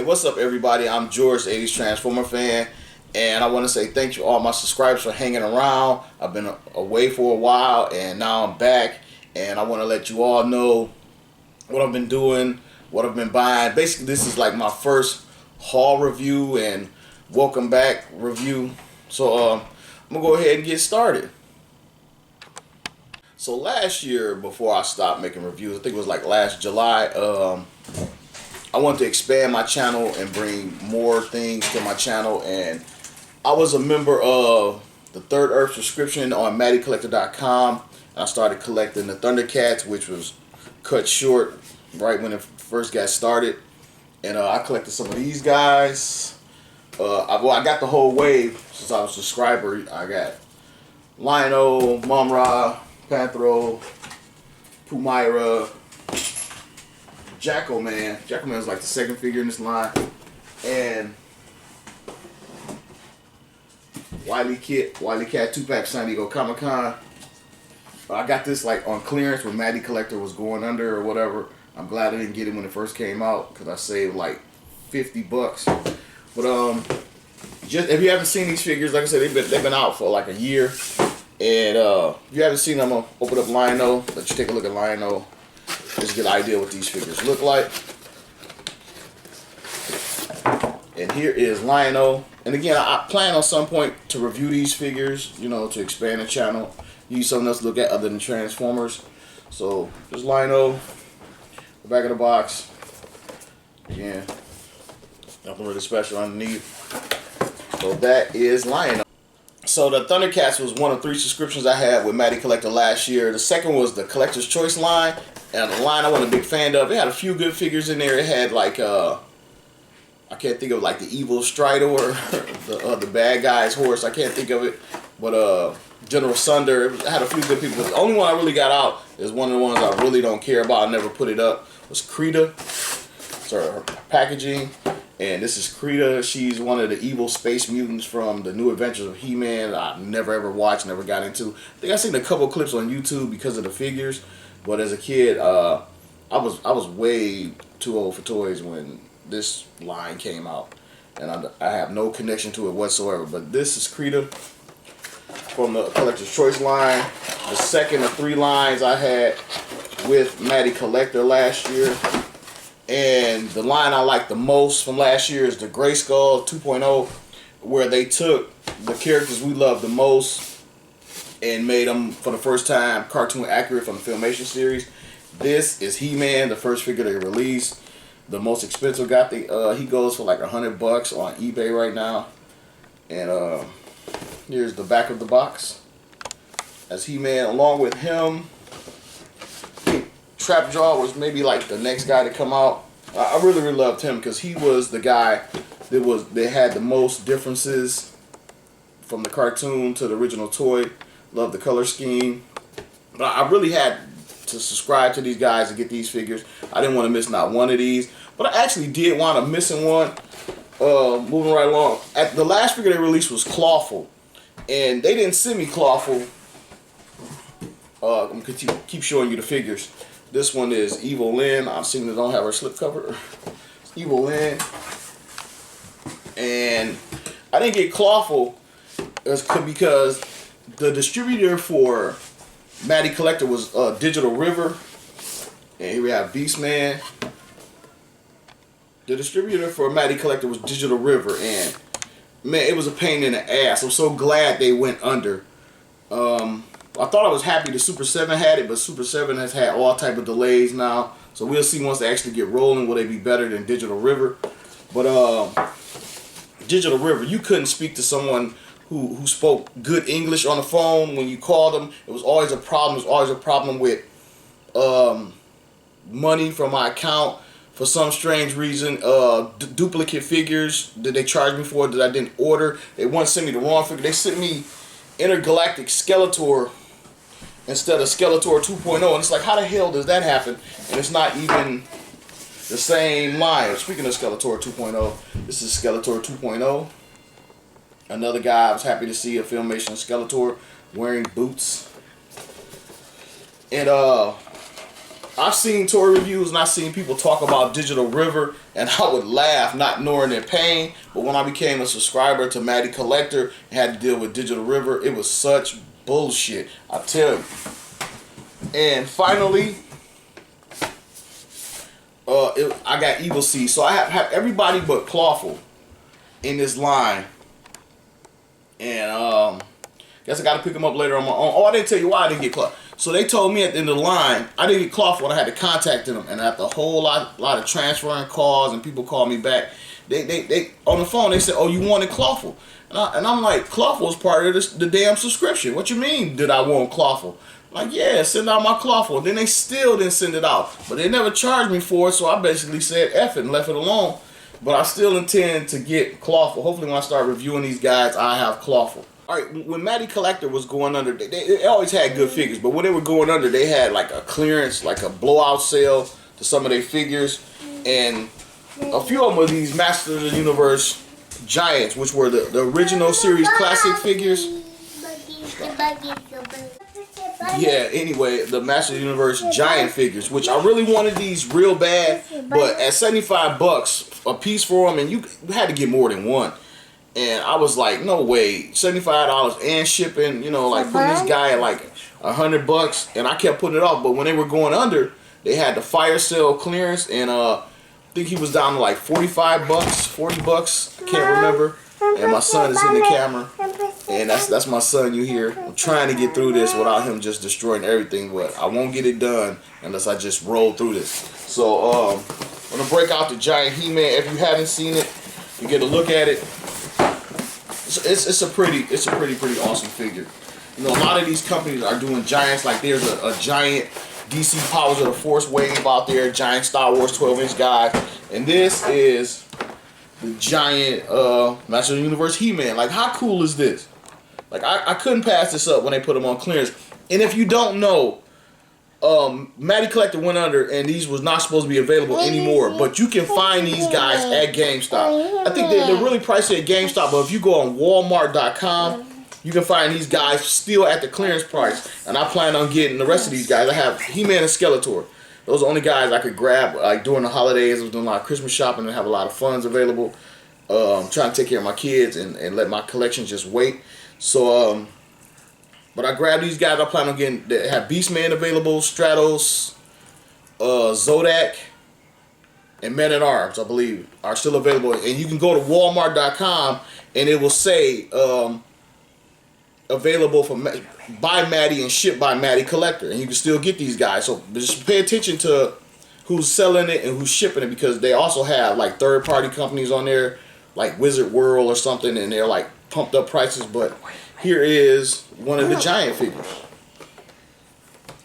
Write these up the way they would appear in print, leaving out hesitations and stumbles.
What's up, everybody? I'm George, the 80s Transformer fan, and I want to say thank you all my subscribers for hanging around. I've been away for a while, and now I'm back, and I want to let you all know what I've been doing, what I've been buying. Basically, this is like my first haul review and welcome back review. So I'm going to go ahead and get started. So last year, before I stopped making reviews, I think it was like last July, I wanted to expand my channel and bring more things to my channel, and I was a member of the Third Earth subscription on MattyCollector.com, and I started collecting the Thundercats, which was cut short right when it first got started, and I collected some of these guys. I got the whole wave since I was a subscriber. I got Lionel, Mumra, Panthro, Pumaira, Jacko Man. Jacko Man is like the second figure in this line, and Wily Cat 2-pack San Diego Comic-Con. I got this like on clearance when Matty Collector was going under or whatever. I'm glad I didn't get it when it first came out because I saved like $50. But just if you haven't seen these figures, like I said, they've been out for like a year. And if you haven't seen them, I'm gonna open up Lionel, let you take a look at Lionel. Just get an idea what these figures look like. And here is Lionel. And again, I plan on some point to review these figures, you know, to expand the channel. Use something else to look at other than Transformers. So, there's Lionel. The back of the box. Again, nothing really special underneath. So that is Lionel. So the Thundercats was one of 3 subscriptions I had with Matty Collector last year. The second was the Collector's Choice line. And the line I wasn't a big fan of. It had a few good figures in there. It had like, I can't think of like the evil Stridor, the bad guy's horse. I can't think of it. But General Sunder, it had a few good people. But the only one I really got out is one of the ones I really don't care about. I never put it up. Was Krita. Sorry, her packaging. And this is Krita. She's one of the evil space mutants from the New Adventures of He-Man. I never ever watched, never got into. I think I seen a couple clips on YouTube because of the figures. But as a kid, I was way too old for toys when this line came out, and I have no connection to it whatsoever. But this is Krita from the Collector's Choice line, the second of 3 lines I had with Matty Collector last year. And the line I like the most from last year is the Grayskull 2.0, where they took the characters we love the most and made them for the first time cartoon accurate from the Filmation series. This is He-Man, the first figure they released. The most expensive he goes for like $100 on eBay right now. And here's the back of the box. As He-Man, along with him, Trapjaw was maybe like the next guy to come out. I really loved him because he was the guy that had the most differences from the cartoon to the original toy. Love the color scheme. But I really had to subscribe to these guys to get these figures. I didn't want to miss not one of these. But I actually did want to missing one. Moving right along. The last figure they released was Clawful. And they didn't send me Clawful. I'm going to keep showing you the figures. This one is Evil Lynn. I've seen they don't have her slipcover. It's Evil Lynn. And I didn't get Clawful because the distributor for Matty Collector was Digital River. And here we have Beastman. The distributor for Matty Collector was Digital River. And man, it was a pain in the ass. I'm so glad they went under. I thought I was happy the Super 7 had it, but Super 7 has had all type of delays now. So we'll see once they actually get rolling, will they be better than Digital River. But Digital River, you couldn't speak to someone who spoke good English on the phone when you called them. It was always a problem. It was always a problem with money from my account for some strange reason. Duplicate figures that they charged me for that I didn't order. They once sent me the wrong figure. They sent me Intergalactic Skeletor instead of Skeletor 2.0, and it's like, how the hell does that happen? And it's not even the same line. Speaking of Skeletor 2.0, this is Skeletor 2.0. Another guy I was happy to see, a Filmation Skeletor wearing boots. And I've seen toy reviews and I've seen people talk about Digital River, and I would laugh not knowing their pain. But when I became a subscriber to Matty Collector and had to deal with Digital River, it was such bullshit, I tell you. And finally, I got Evil Seed. So I have everybody but Clawful in this line. And guess I got to pick them up later on my own. Oh, I didn't tell you why I didn't get Clawful. So they told me at the end of the line, I didn't get Clawful and I had to contact them. And after a whole lot of transferring calls and people called me back, they on the phone, they said, oh, you wanted Clawful. And I'm like, Clawful is part of the damn subscription. What you mean, did I want Clawful? Like, yeah, send out my Clawful. Then they still didn't send it out. But they never charged me for it, so I basically said F it and left it alone. But I still intend to get Clawful. Hopefully when I start reviewing these guys, I have Clawful. Alright, when Matty Collector was going under, they always had good figures, but when they were going under, they had like a clearance, like a blowout sale to some of their figures. And a few of them were these Masters of the Universe Giants, which were the original series classic figures. Yeah, anyway, the Masters of the Universe Giant figures, which I really wanted these real bad, but at 75 bucks a piece for them, and you had to get more than one. And I was like, no way, $75 and shipping, you know, like putting this guy at like $100, and I kept putting it off. But when they were going under, they had the fire sale clearance, and I think he was down to like 45 bucks, 40 bucks, can't remember. And my son is in the camera, and that's my son you hear. I'm trying to get through this without him just destroying everything, but I won't get it done unless I just roll through this. So I'm gonna break out the Giant He-Man. If you haven't seen it, you get a look at it. It's a pretty awesome figure. You know, a lot of these companies are doing giants. Like there's a giant DC Powers of the Force wave out there, giant Star Wars 12-inch guy, and this is the giant Master of the Universe He-Man. Like, how cool is this? Like, I couldn't pass this up when they put them on clearance. And if you don't know, Matty Collector went under, and these was not supposed to be available anymore. But you can find these guys at GameStop. I think they're really pricey at GameStop, but if you go on Walmart.com, you can find these guys still at the clearance price. And I plan on getting the rest of these guys. I have He-Man and Skeletor. Those are the only guys I could grab like during the holidays. I was doing a lot of Christmas shopping and have a lot of funds available. Trying to take care of my kids and let my collection just wait. So, but I grabbed these guys. I plan on getting, they have Beastman available, Stratos, Zodak, and Men at Arms, I believe, are still available. And you can go to Walmart.com and it will say available for by Matty and shipped by Matty Collector, and you can still get these guys. So just pay attention to who's selling it and who's shipping it, because they also have like third-party companies on there, like Wizard World or something, and they're like pumped up prices. But here is one of the Giant figures,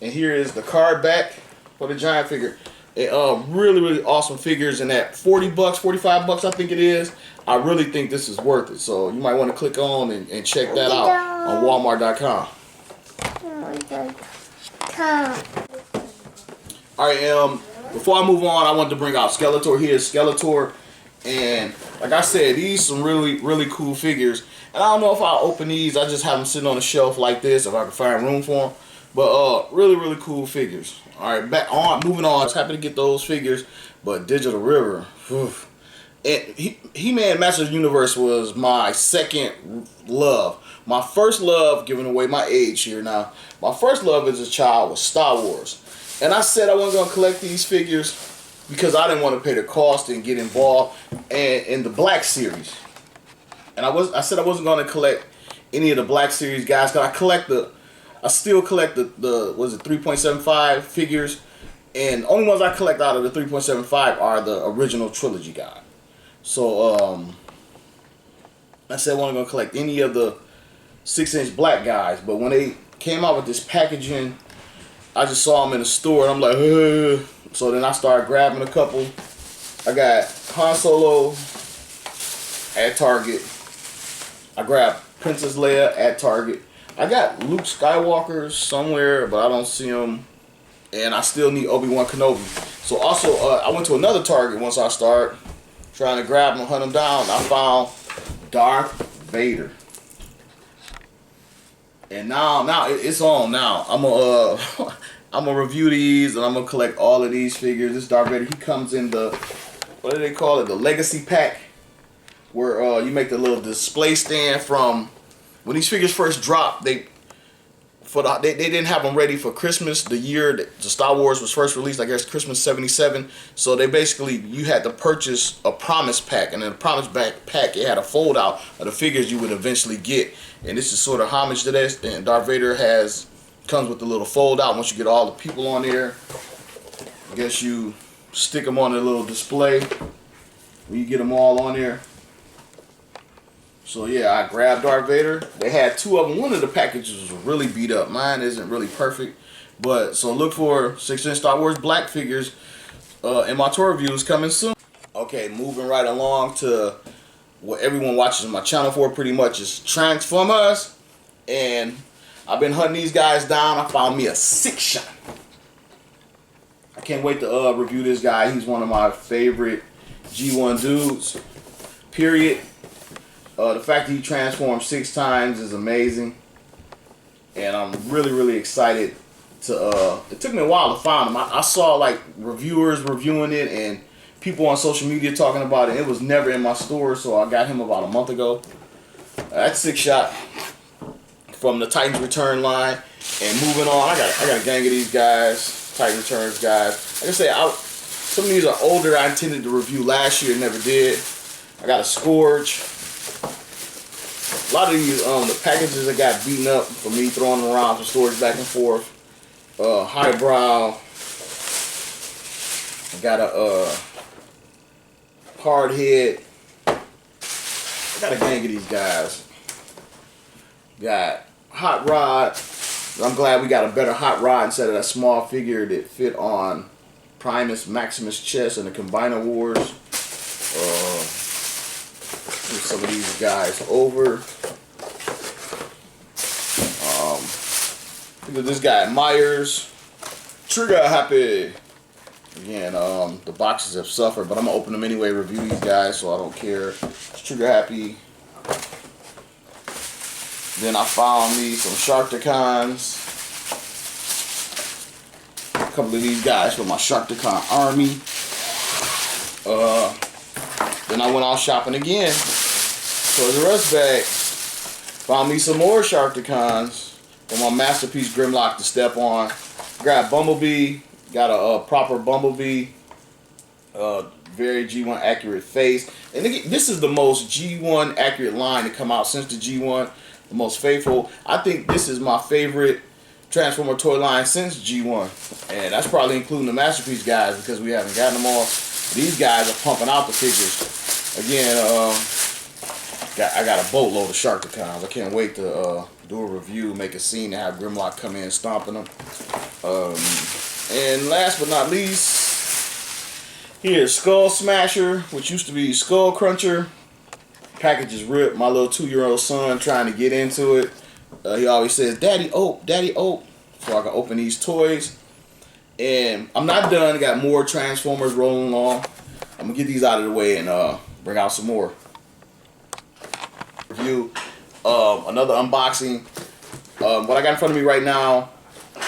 and here is the card back for the Giant figure. Really awesome figures, and at 40 bucks, 45 bucks I think it is, I really think this is worth it. So you might want to click on and check that out on Walmart.com. Alright, before I move on, I want to bring out Skeletor. Here's Skeletor, and like I said, these some really cool figures. And I don't know if I'll open these. I just have them sitting on a shelf like this if I can find room for them. But really cool figures. Alright, moving on. I was happy to get those figures, but Digital River, whew. And He-Man Masters of the Universe was my second love. My first love, giving away my age here now, my first love as a child was Star Wars. And I said I wasn't going to collect these figures because I didn't want to pay the cost and get involved in the Black Series. And I said I wasn't going to collect any of the Black Series guys, because I still collect the was it 3.75 figures, and the only ones I collect out of the 3.75 are the original trilogy guys. So I said I wasn't going to collect any of the 6-inch black guys, but when they came out with this packaging, I just saw them in the store and I'm like, ugh. So then I started grabbing a couple. I got Han Solo at Target. I grabbed Princess Leia at Target. I got Luke Skywalker somewhere, but I don't see him. And I still need Obi-Wan Kenobi. So also, I went to another Target once I started trying to grab him, hunt him down. I found Darth Vader. And now it's on now. I'm gonna review these, and I'm gonna collect all of these figures. This Darth Vader, he comes in the, what do they call it, the Legacy Pack, where you make the little display stand from when these figures first dropped. They didn't have them ready for Christmas, the year that the Star Wars was first released, I guess Christmas '77. So they basically, you had to purchase a promise pack, and in the promise pack it had a fold out of the figures you would eventually get. And this is sort of homage to this. And Darth Vader comes with the little fold out. Once you get all the people on there, I guess you stick them on a little display when you get them all on there. So yeah, I grabbed Darth Vader. They had two of them. One of the packages was really beat up. Mine isn't really perfect. But so look for 6-inch Star Wars black figures in my tour reviews coming soon. Okay, moving right along to what everyone watches my channel for pretty much is Transformers. And I've been hunting these guys down. I found me a 6-shot. I can't wait to review this guy. He's one of my favorite G1 dudes, period. The fact that he transformed 6 times is amazing, and I'm really excited to. It took me a while to find him. I saw like reviewers reviewing it and people on social media talking about it. It was never in my store, so I got him about a month ago. That's 6-shot from the Titans Return line. And moving on, I got a gang of these guys, Titan Returns guys. Like I say, some of these are older. I intended to review last year, never did. I got a Scourge. A lot of these, the packages that got beaten up for me throwing them around for storage back and forth. Highbrow. I got a hard head. I got a gang of these guys. Got Hot Rod. I'm glad we got a better Hot Rod instead of that small figure that fit on Primus Maximus chest in the Combiner Wars. Move some of these guys over. Look at this guy, Myers. Trigger Happy. Again, the boxes have suffered, but I'm gonna open them anyway, review these guys, so I don't care. It's Trigger Happy. Then I found me some Sharkticons. A couple of these guys for my Sharkticon army. Then I went out shopping again. So the rest bag. Found me some more Sharkticons for my masterpiece Grimlock to step on. Grabbed Bumblebee. Got a proper Bumblebee. Very G1 accurate face. And again, this is the most G1 accurate line to come out since the G1. The most faithful. I think this is my favorite Transformer toy line since G1. And that's probably including the masterpiece guys because we haven't gotten them all. These guys are pumping out the figures. Again, I got a boatload of Sharkticons. I can't wait to do a review, make a scene, and have Grimlock come in stomping them. And last but not least, here's Skull Smasher, which used to be Skull Cruncher. Package is ripped. My little 2-year-old son trying to get into it. He always says, "Daddy, ope, Daddy, ope," so I can open these toys. And I'm not done. I got more Transformers rolling along. I'm gonna get these out of the way and bring out some more. Review. Another unboxing. What I got in front of me right now,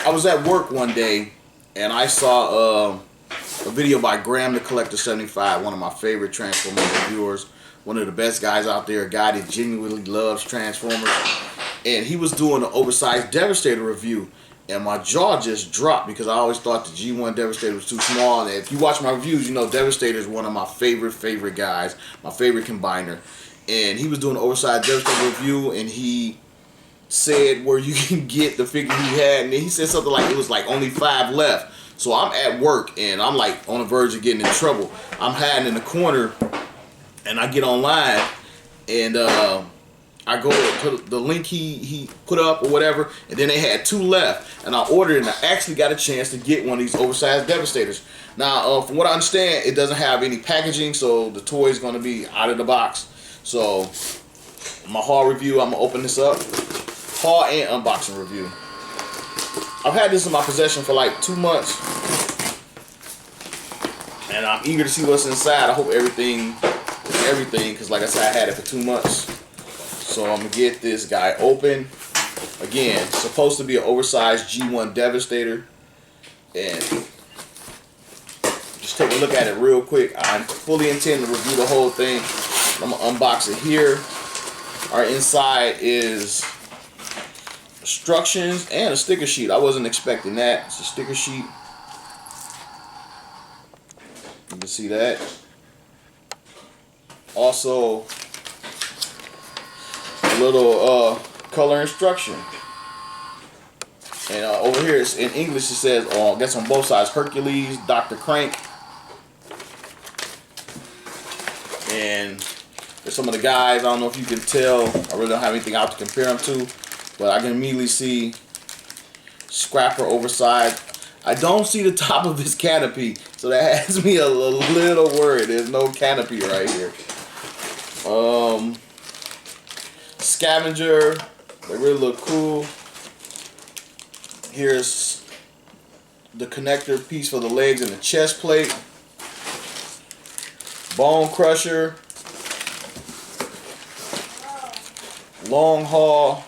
I was at work one day and I saw a video by Graham the Collector 75, one of my favorite Transformers reviewers, one of the best guys out there, a guy that genuinely loves Transformers. And he was doing an Oversized Devastator review. And my jaw just dropped because I always thought the G1 Devastator was too small. And if you watch my reviews, you know Devastator is one of my favorite guys, my favorite combiner. And he was doing an Oversized Devastator review, and he said where you can get the figure he had. And he said something like it was like only 5 left. So I'm at work, and I'm like on the verge of getting in trouble. I'm hiding in the corner, and I get online, and I go to the link he put up or whatever, and then they had 2 left, and I ordered it, and I actually got a chance to get one of these Oversized Devastators. Now, from what I understand, it doesn't have any packaging, so the toy is going to be out of the box. So, my haul review, I'm going to open this up. Haul and unboxing review. I've had this in my possession for like 2 months, and I'm eager to see what's inside. I hope everything is everything, because like I said, I had it for 2 months. So I'm going to get this guy open. Again, supposed to be an Oversized G1 Devastator. and just take a look at it real quick. I fully intend to review the whole thing. I'm gonna unbox it here. Our inside is instructions and a sticker sheet. I wasn't expecting that. It's a sticker sheet. You can see that. Also, a little color instruction. And over here, it's in English, it says, I guess on both sides, Hercules, Dr. Crank. And there's some of the guys, I don't know if you can tell, I really don't have anything out to compare them to, but I can immediately see Scrapper, Oversized. I don't see the top of his canopy, so that has me a little worried. There's no canopy right here. Scavenger, they really look cool. Here's the connector piece for the legs and the chest plate. Bone Crusher. Long Haul.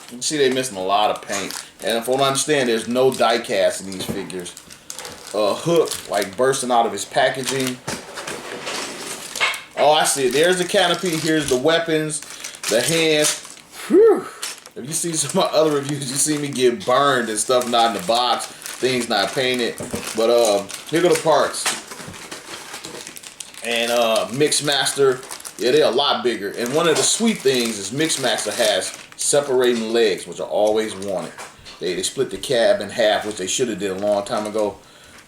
You can see they're missing a lot of paint. And from what I understand, there's no die cast in these figures. Hook, like bursting out of his packaging. Oh, I see it. There's the canopy. Here's the weapons, the hands. Whew. If you see some of my other reviews, you see me get burned and stuff not in the box, things not painted. But here go the parts. And Mixmaster, yeah, they're a lot bigger. And one of the sweet things is Mixmaster has separating legs, which I always wanted. They split the cab in half, which they should have did a long time ago.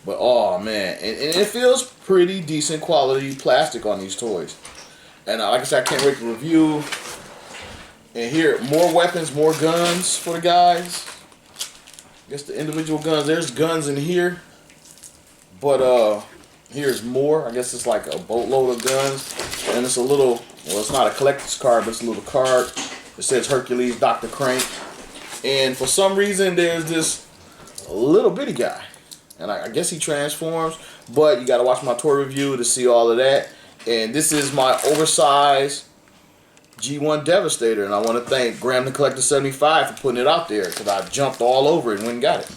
But oh man, and it feels pretty decent quality plastic on these toys. And like I said, I can't wait to review. And here, more weapons, more guns for the guys. I guess the individual guns, there's guns in here. But here's more. I guess it's like a boatload of guns. And it's a little, well, it's not a collector's card, but it's a little card. It says Hercules, Dr. Crank. And for some reason, there's this little bitty guy. And I guess he transforms. But you got to watch my toy review to see all of that. And this is my Oversized G1 Devastator, and I want to thank Graham the Collector 75 for putting it out there, because I jumped all over it and went and got it.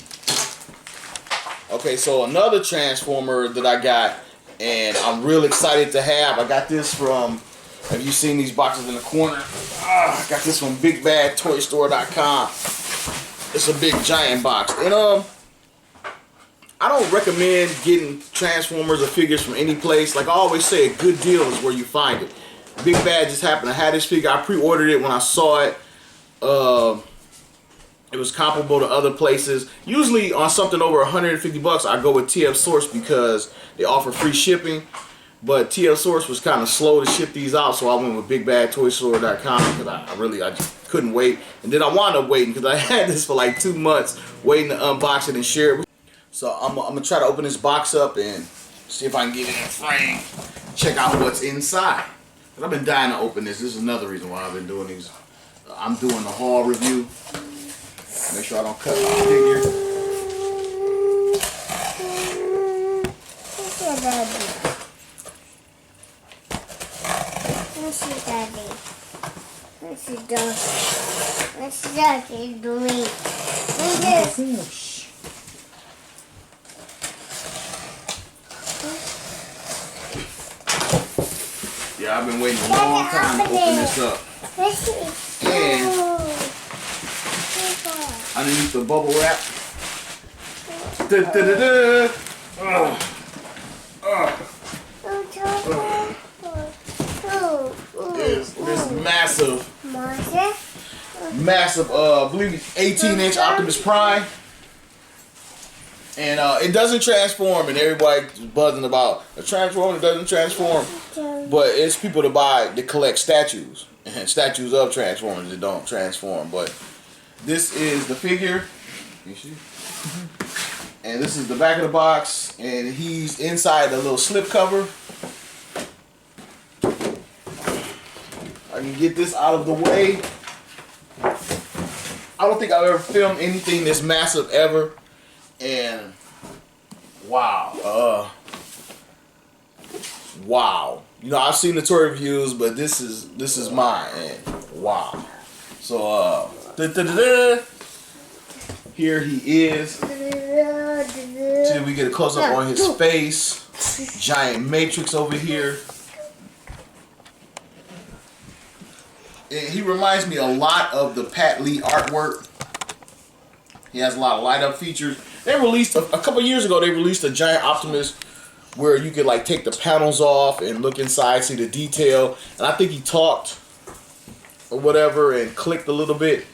Okay, so another Transformer that I got, and I'm real excited to have. I got this from, have you seen these boxes in the corner? I got this from BigBadToyStore.com. It's a big giant box. And I don't recommend getting Transformers or figures from any place. Like I always say, a good deal is where you find it. Big Bad just happened to have this figure. I pre-ordered it when I saw it. It was comparable to other places. Usually on something over 150 bucks, I go with TF Source because they offer free shipping. But TF Source was kind of slow to ship these out, so I went with BigBadToyStore.com because I just couldn't wait. And then I wound up waiting because I had this for like 2 months, waiting to unbox it and share it. So I'm gonna try to open this box up and see if I can get it in a frame. Check out what's inside. I've been dying to open this. This is another reason why I've been doing these. I'm doing the haul review. Make sure I don't cut my figure. What's Daddy doing? Yeah, I've been waiting a long time to open this up. And underneath the bubble wrap, is this massive, I believe it's 18-inch Optimus Prime. And it doesn't transform, and everybody's buzzing about a Transformer that doesn't transform. But it's people to buy that collect statues, and statues of Transformers that don't transform. But this is the figure. You see? And this is the back of the box, and he's inside the little slip cover. I can get this out of the way. I don't think I've ever filmed anything this massive ever. And wow, wow. You know, I've seen the toy reviews, but this is mine. And wow. So here he is. See, we get a close up on his face. Giant matrix over here. And he reminds me a lot of the Pat Lee artwork. He has a lot of light up features. They released a couple years ago. They released a Giant Optimus where you could like take the panels off and look inside, see the detail. And I think he talked or whatever and clicked a little bit.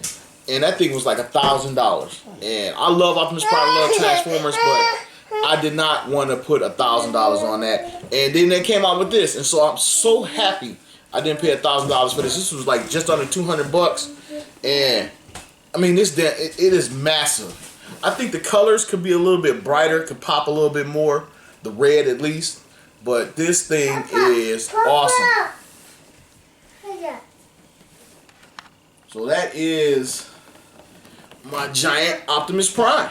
And that thing was like $1,000. And I love Optimus Prime, I love Transformers, but I did not want to put $1,000 on that. And then they came out with this, and so I'm so happy I didn't pay $1,000 for this. This was like just under 200 bucks, and I mean it is massive. I think the colors could be a little bit brighter, could pop a little bit more, the red at least. But this thing is awesome. So that is my Giant Optimus Prime.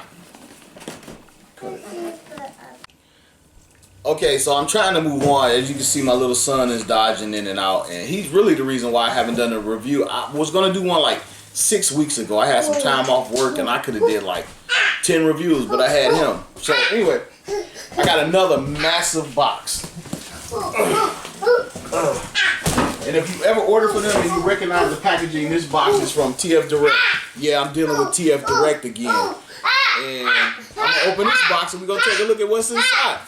Okay, so I'm trying to move on. As you can see, my little son is dodging in and out, and he's really the reason why I haven't done a review. I was gonna do one like 6 weeks ago. I had some time off work, and I could have did like 10 reviews, but I had him. So anyway, I got another massive box. And if you ever order for them and you recognize the packaging, this box is from TF Direct. Yeah, I'm dealing with TF Direct again. And I'm gonna open this box and we're gonna take a look at what's inside.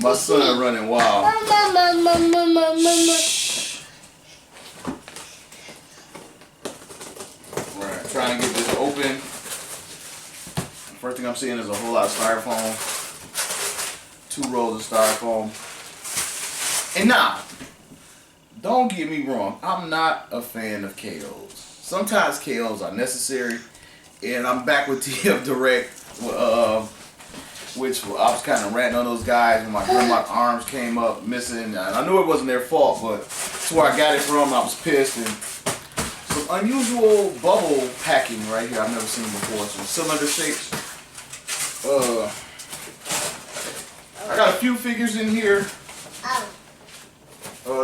My son running wild. Alright, trying to get this open. First thing I'm seeing is a whole lot of styrofoam. 2 rolls of styrofoam. And now, don't get me wrong, I'm not a fan of KOs. Sometimes KOs are necessary. And I'm back with TF Direct. Which I was kind of ranting on those guys when my grandma's arms came up missing. And I knew it wasn't their fault, but that's where I got it from. I was pissed. And some unusual bubble packing right here I've never seen before. Some cylinder shapes. I got a few figures in here.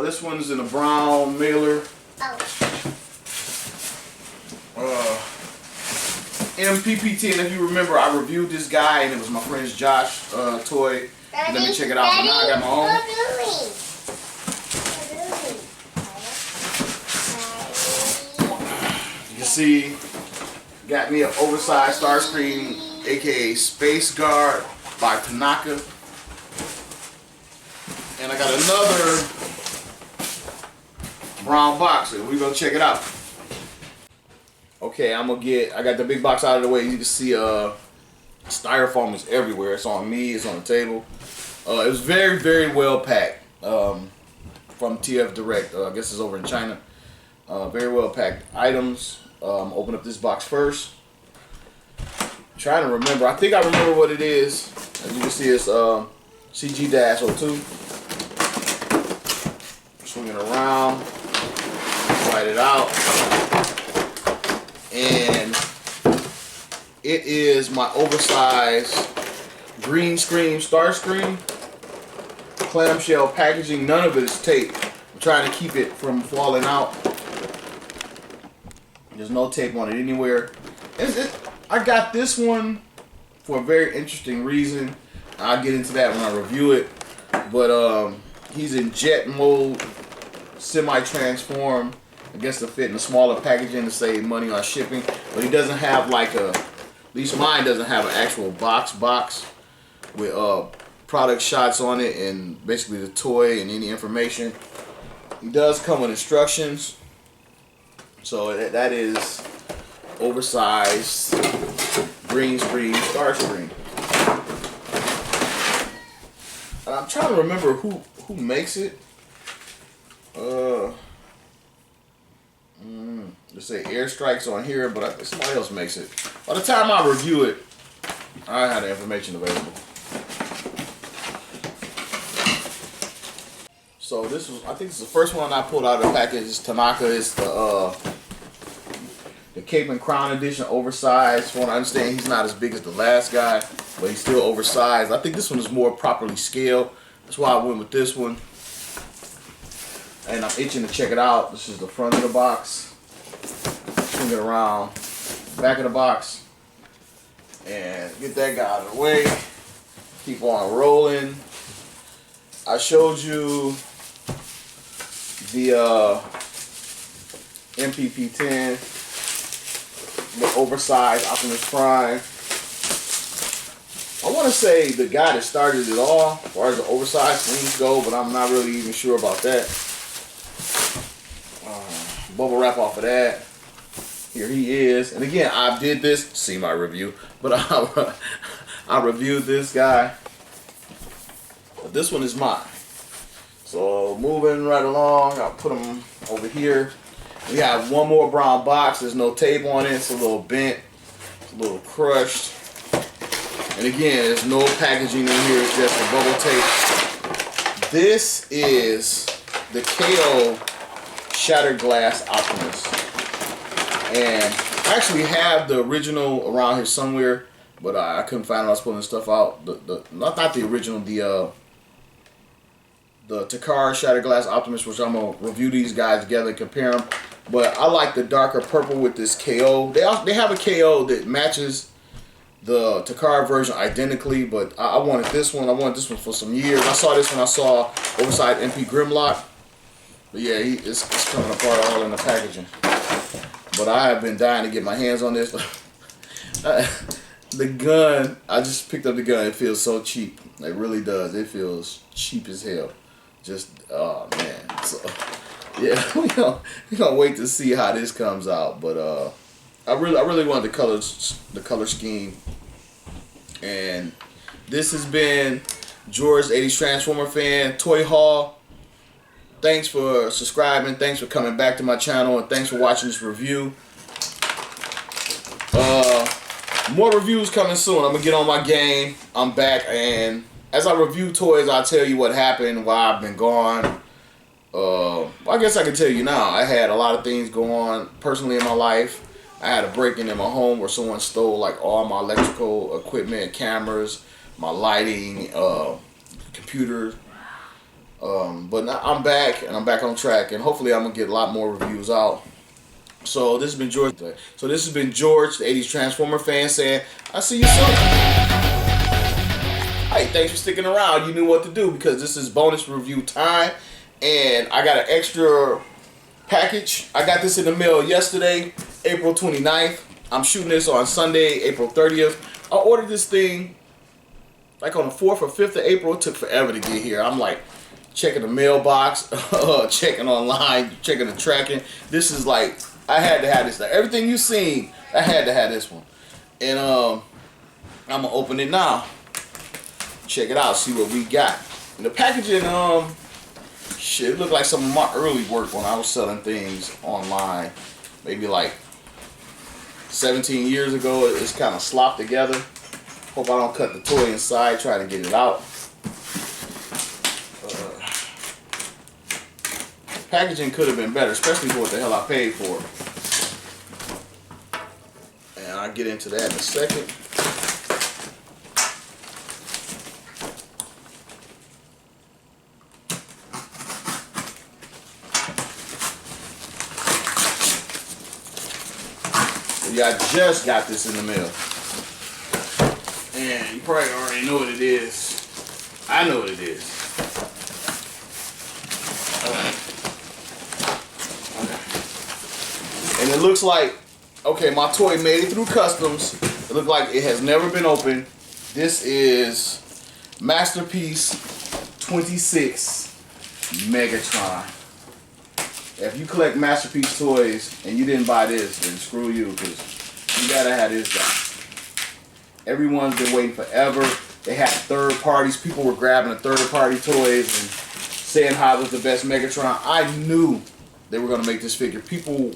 This one's in a brown mailer. MPPT, and if you remember, I reviewed this guy, and it was my friend's Josh toy. Let me check it out. But now I got my own. You can see, got me an oversized Starscream, aka Space Guard by Tanaka, and I got another brown box. So we're gonna check it out. Okay, I got the big box out of the way. You can see styrofoam is everywhere. It's on me, it's on the table. It was very, very well packed from TF Direct. I guess it's over in China. Very well packed items. Open up this box first. Trying to remember. I think I remember what it is. As you can see, it's CG-02. Swing it around. Slide it out. And it is my oversized green screen Starscream. Clamshell packaging. None of it is taped. I'm trying to keep it from falling out. There's no tape on it anywhere. I got this one for a very interesting reason. I'll get into that when I review it. But he's in jet mode, semi-transformed. I guess to fit in a smaller packaging to save money on shipping. But he doesn't have like at least mine doesn't have an actual box with product shots on it and basically the toy and any information. He does come with instructions. So that is oversized green screen Starscream. I'm trying to remember who makes it. Let's say Airstrikes on here, but I think somebody else makes it. By the time I review it, I have the information available. So this was, I think this is the first one I pulled out of the package. It's Tanaka. It's the Cape and Crown edition, oversized. From what I understand, he's not as big as the last guy, but he's still oversized. I think this one is more properly scaled. That's why I went with this one. And I'm itching to check it out. This is the front of the box. Swing it around, back of the box, and get that guy out of the way. Keep on rolling. I showed you the MPP-10, the oversized Optimus Prime. I want to say the guy that started it all, as far as the oversized things go, but I'm not really even sure about that. Bubble wrap off of that. Here he is. And again, I did this, see my review, but I reviewed this guy. But this one is mine. So moving right along, I'll put him over here. We have one more brown box. There's no tape on it. It's a little bent, it's a little crushed. And again, there's no packaging in here. It's just a bubble tape. This is the KO Shattered Glass Optimus. And I actually have the original around here somewhere, but I couldn't find it. I was pulling stuff out. Not the original, the Takara Shattered Glass Optimus, which I'm gonna review these guys together and compare them. But I like the darker purple with this KO. They have a KO that matches the Takara version identically, but I wanted this one. I wanted this one for some years. I saw this when I saw Oversized MP Grimlock. But yeah, it's coming apart all in the packaging. But I have been dying to get my hands on this. The gun, I just picked up the gun. It feels so cheap. It really does. It feels cheap as hell. Just, oh man. So, yeah, we gonna wait to see how this comes out. But I really wanted the color scheme. And this has been George, the 80s Transformer fan, Toy Haul. Thanks for subscribing. Thanks for coming back to my channel. And thanks for watching this review. More reviews coming soon. I'm going to get on my game. I'm back. And as I review toys, I'll tell you what happened, why I've been gone. I guess I can tell you now. I had a lot of things go on personally in my life. I had a break-in in my home where someone stole like all my electrical equipment, cameras, my lighting, computers. But now I'm back, and I'm back on track, and hopefully I'm gonna get a lot more reviews out. So this has been George. So this has been George, the 80s Transformer fan, saying, "I'll see you soon." Hey, thanks for sticking around. You knew what to do because this is bonus review time, and I got an extra package. I got this in the mail yesterday, April 29th. I'm shooting this on Sunday, April 30th. I ordered this thing like on the 4th or 5th of April. It took forever to get here. I'm like checking the mailbox, checking online, checking the tracking. This is like, I had to have this. Like, everything you seen, I had to have this one. And I'm gonna open it now. Check it out, see what we got. And the packaging, shit, it looked like some of my early work when I was selling things online. Maybe like 17 years ago. It's kind of slopped together. Hope I don't cut the toy inside trying to get it out. Packaging could have been better, especially for what the hell I paid for it. And I'll get into that in a second. Yeah, I just got this in the mail. And you probably already know what it is. I know what it is. And it looks like, okay, my toy made it through customs. It looks like it has never been opened. This is Masterpiece 26 Megatron. If you collect Masterpiece toys and you didn't buy this, then screw you, because you gotta have this guy. Everyone's been waiting forever. they had third parties. People were grabbing the third party toys and saying how it was the best Megatron. I knew they were gonna make this figure. People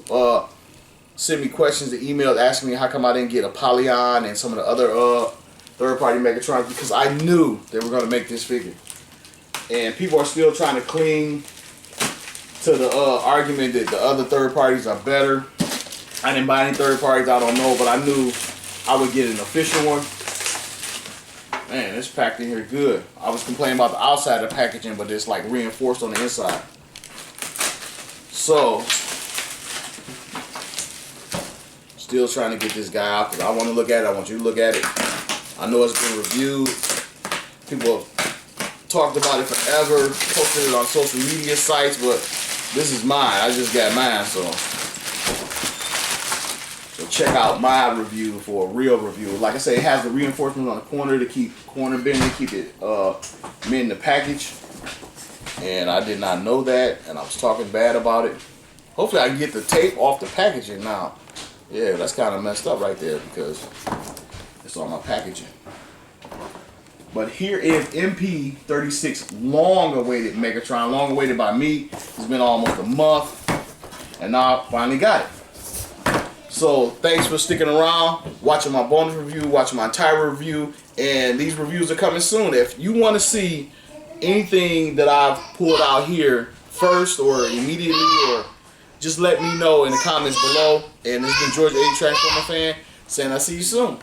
sent me questions and emails asking me how come I didn't get a Polyon and some of the other third party Megatrons, because I knew they were gonna make this figure. And people are still trying to cling to the argument that the other third parties are better. I didn't buy any third parties, I don't know, but I knew I would get an official one. Man, it's packed in here good. I was complaining about the outside of the packaging, but it's like reinforced on the inside. So, still trying to get this guy out because I want to look at it. I want you to look at it. I know it's been reviewed. People have talked about it forever, posted it on social media sites, but this is mine. I just got mine, so check out my review for a real review. Like I say, it has the reinforcements on the corner to keep corner bending, keep it in the package. And I did not know that, and I was talking bad about it. Hopefully I can get the tape off the packaging now. Yeah, that's kind of messed up right there because it's on my packaging. But here is MP36, long-awaited Megatron, long-awaited by me. It's been almost a month, and now I finally got it. So thanks for sticking around, watching my bonus review, watching my entire review, and these reviews are coming soon. If you want to see anything that I've pulled out here first or immediately, or just let me know in the comments below. And this has been George 80 Transformer Fan saying I'll see you soon.